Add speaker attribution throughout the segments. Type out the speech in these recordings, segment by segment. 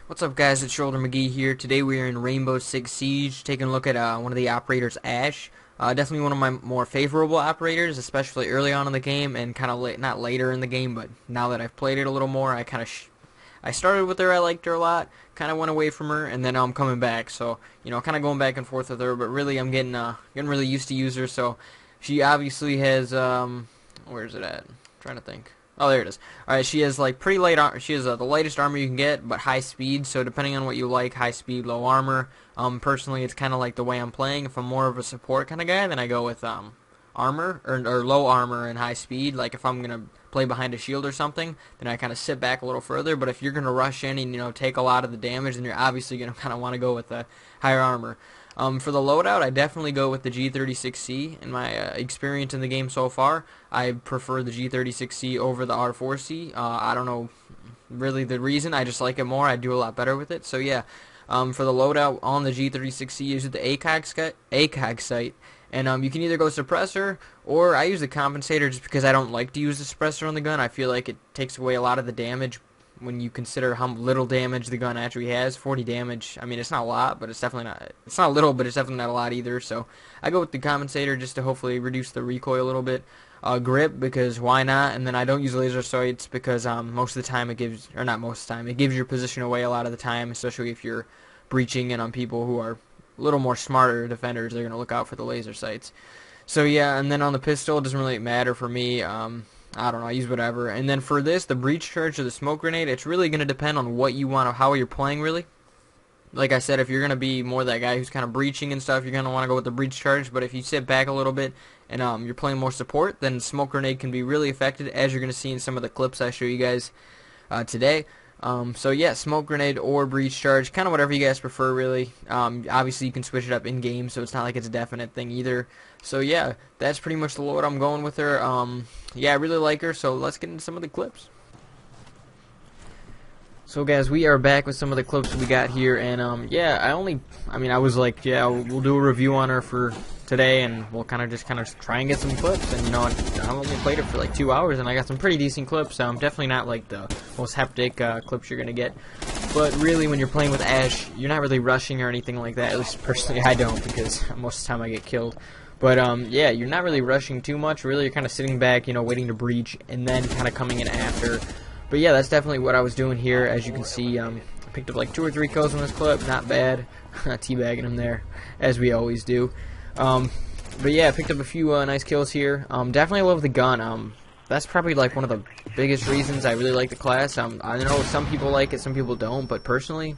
Speaker 1: What's up, guys? It's Shoulder McGee here. Today we are in Rainbow Six Siege, taking a look at one of the operators, Ash. Definitely one of my more favorable operators, especially early on in the game and kind of not later in the game, but now that I've played it a little more, I started with her. I liked her a lot. Kind of went away from her, and then I'm coming back. So kind of going back and forth with her, but really I'm getting really used to use her. So she obviously has where is it at? I'm trying to think. Oh, there it is. Alright, she has like pretty light armor. She has the lightest armor you can get, but high speed. So depending on what you like, high speed, low armor. Personally, it's kind of like the way I'm playing. If I'm more of a support kind of guy, then I go with armor or low armor and high speed. Like if I'm gonna play behind a shield or something, then I kind of sit back a little further. But if you're gonna rush in and take a lot of the damage, then you're obviously gonna kind of want to go with the higher armor. For the loadout, I definitely go with the G36C. In my experience in the game so far, I prefer the G36C over the R4C. I don't know really the reason. I just like it more. I do a lot better with it. So yeah, for the loadout on the G36C, use the ACOG sight. And you can either go suppressor, or I use the compensator just because I don't like to use the suppressor on the gun. I feel like it takes away a lot of the damage when you consider how little damage the gun actually has. 40 damage, I mean, it's not a lot, but it's not little, but it's definitely not a lot either. So I go with the compensator just to hopefully reduce the recoil a little bit. Grip, because why not? And then I don't use laser sights because most of the time it gives, or not most of the time, it gives your position away a lot of the time, especially if you're breaching and on people who are a little more smarter defenders, they're going to look out for the laser sights. So yeah, and then on the pistol, it doesn't really matter for me. I don't know, I use whatever. And then for this, the breach charge or the smoke grenade, it's really going to depend on what you want, how you're playing really. Like I said, if you're going to be more that guy who's kind of breaching and stuff, you're going to want to go with the breach charge. But if you sit back a little bit and you're playing more support, then smoke grenade can be really effective, as you're going to see in some of the clips I show you guys today. So yeah, smoke grenade or breach charge, kind of whatever you guys prefer really. Obviously you can switch it up in game, so it's not like it's a definite thing either. So yeah, that's pretty much the load I'm going with her. Yeah, I really like her, so let's get into some of the clips. So guys, we are back with some of the clips we got here, and yeah, I was like, yeah, we'll do a review on her for today, and we'll kind of try and get some clips. And I've only played it for like 2 hours, and I got some pretty decent clips. So I'm definitely not like the most hectic clips you're gonna get, but really, when you're playing with Ash, you're not really rushing or anything like that. At least personally, I don't, because most of the time I get killed. But yeah, you're not really rushing too much. Really, you're kind of sitting back, waiting to breach, and then kind of coming in after. But yeah, that's definitely what I was doing here. As you can see, I picked up like 2 or 3 kills in this clip. Not bad. Teabagging them there, as we always do. But yeah, I picked up a few nice kills here. Definitely love the gun. That's probably like one of the biggest reasons I really like the class. I know some people like it, some people don't, but personally,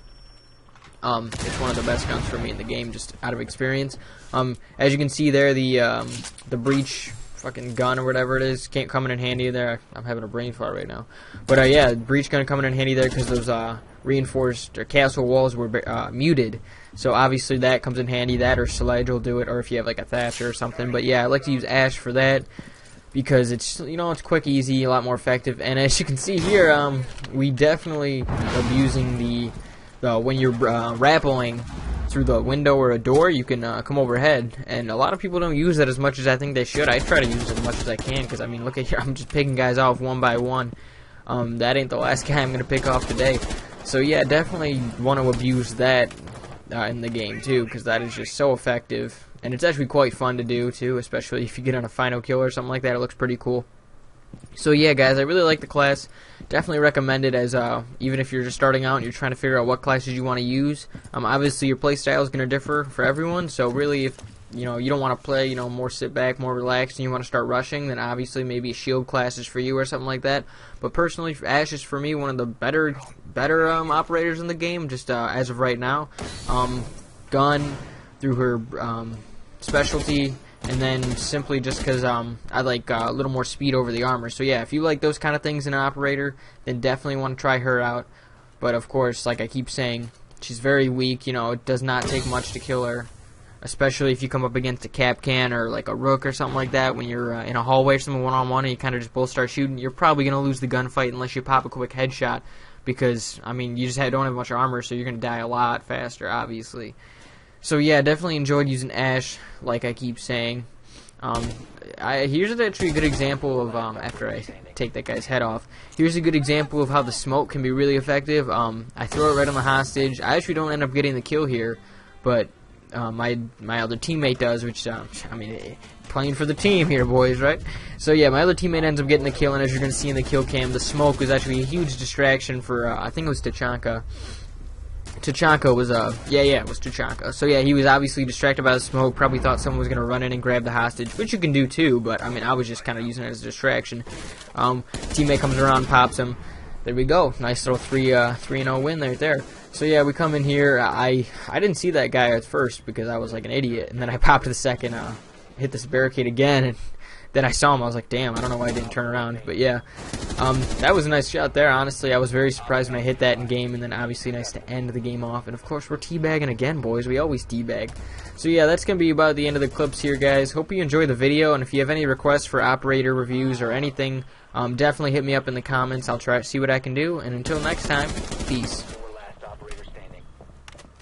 Speaker 1: it's one of the best guns for me in the game, just out of experience. As you can see there, the breach fucking gun or whatever it is can't come in handy there. I'm having a brain fart right now. But yeah, breach gun coming in handy there because those reinforced or castle walls were muted. So obviously that comes in handy. That or Sledge will do it, or if you have like a Thatcher or something. But yeah, I like to use Ash for that because it's it's quick, easy, a lot more effective. And as you can see here, we definitely abusing the when you're rappelling through the window or a door, you can come overhead, and a lot of people don't use that as much as I think they should. I try to use it as much as I can, because I mean, look at here, I'm just picking guys off one by one. That ain't the last guy I'm gonna pick off today. So yeah, definitely want to abuse that in the game too, because that is just so effective, and it's actually quite fun to do too, especially if you get on a final kill or something like that. It looks pretty cool. So yeah, guys, I really like the class. Definitely recommend it, as even if you're just starting out and you're trying to figure out what classes you want to use. Obviously your play style is going to differ for everyone, so really if you don't want to play more sit back, more relaxed, and you want to start rushing, then obviously maybe a shield class is for you or something like that. But personally, Ash is for me one of the better operators in the game, just as of right now. Gun through her specialty, and then simply just because I like a little more speed over the armor. So yeah, if you like those kind of things in an operator, then definitely want to try her out. But of course, like I keep saying, she's very weak. It does not take much to kill her, especially if you come up against a Kapkan or like a Rook or something like that. When you're in a hallway or something one-on-one and you kind of just both start shooting, you're probably going to lose the gunfight unless you pop a quick headshot, because I mean, you just don't have much armor, so you're going to die a lot faster, obviously. So yeah, definitely enjoyed using Ash, like I keep saying. Here's actually a good example of, after I take that guy's head off, here's a good example of how the smoke can be really effective. I throw it right on the hostage. I actually don't end up getting the kill here, but my other teammate does, which, I mean, playing for the team here, boys, right? So yeah, my other teammate ends up getting the kill, and as you're going to see in the kill cam, the smoke was actually a huge distraction for, I think it was Tachanka. Tachanka was, it was Tachanka. So yeah, he was obviously distracted by the smoke, probably thought someone was going to run in and grab the hostage, which you can do too, but I mean, I was just kind of using it as a distraction. Teammate comes around, pops him. There we go. Nice little 3-0 win right there. So yeah, we come in here. I didn't see that guy at first because I was like an idiot, and then I popped the second, hit this barricade again, and then I saw him. I was like, damn, I don't know why I didn't turn around. But yeah, that was a nice shot there. Honestly, I was very surprised when I hit that in game, and then obviously nice to end the game off. And of course, we're teabagging again, boys. We always teabag. So yeah, that's going to be about the end of the clips here, guys. Hope you enjoy the video, and if you have any requests for operator reviews or anything, definitely hit me up in the comments. I'll try to see what I can do. And until next time, peace.